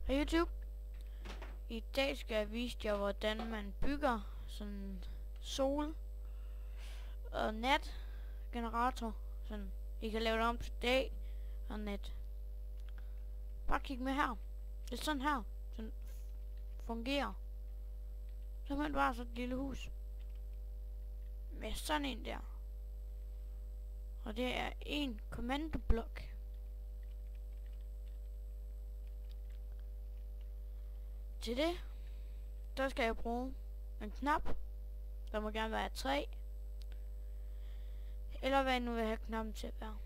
Hej YouTube. I dag skal jeg vise jer, hvordan man bygger sådan sol- og nat generator. Sådan, I kan lave det om til dag og nat. Bare kig med her. Det er sådan her. Sådan fungerer. Så man bare så et lille hus. Med sådan en der. Og det er en kommandoblok. Til det, der skal jeg bruge en knap. Der må gerne være 3. Eller hvad jeg nu vil have knappen til at være.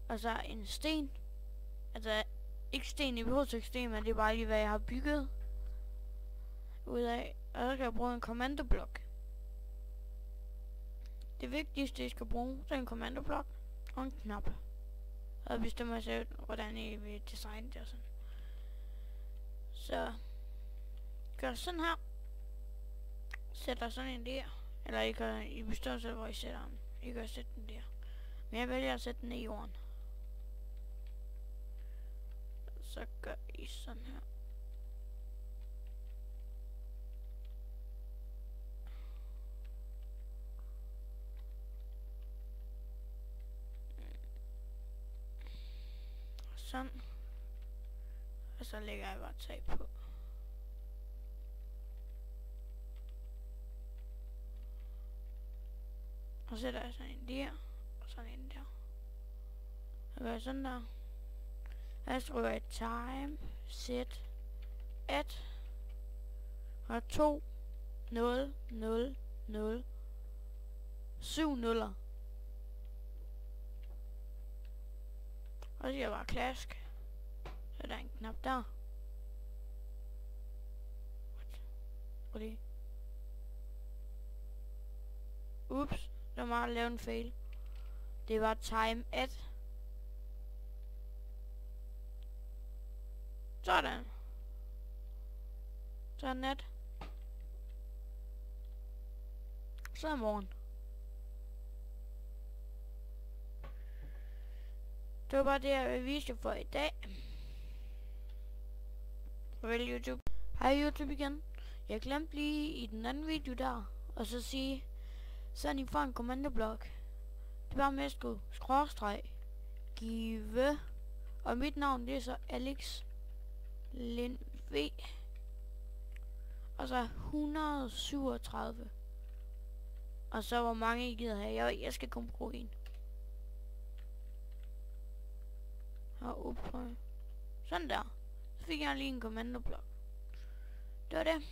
Og så en sten. Altså ikke sten i hovedsystemet, men det er bare lige hvad jeg har bygget ud af. Og så skal jeg bruge en kommandoblok. Det vigtigste I skal bruge, så er en kommandoblok og en knap. Og bestemmer jeg selv, hvordan I vil designe det og sådan. Så gør sådan her. Sætter sådan en der. Eller I bestemmer selv, hvor I sætter den. I kan sætte den der. Men jeg vælger at sætte den i jorden. Så gør I sådan her. Sådan. Og så lægger jeg bare tag på. Og så sætter jeg sådan en der. Og sådan en der. Så gør jeg sådan der. Og så ryger jeg time. Set. 1. Og 2. 0. 0. 0. 7 nuller. Og så siger jeg bare klask. Så er der en knap der. What? Ups, der må jeg lave en fail. Det var time 1. Sådan. Så er nat. Så er morgen. Det var bare det, jeg vil vise jer for i dag. Farvel YouTube. Hej YouTube igen. Jeg glemte lige i den anden video der, og så sige, sådan I får en kommandoblok. Det er bare med at skrive skråstreg, give, og mit navn det er så Alex Lind V. Og så 137. Og så hvor mange I gider have. Jeg skal kun bruge en. Og sådan der. Så fik jeg lige en kommandoblok. Det var det.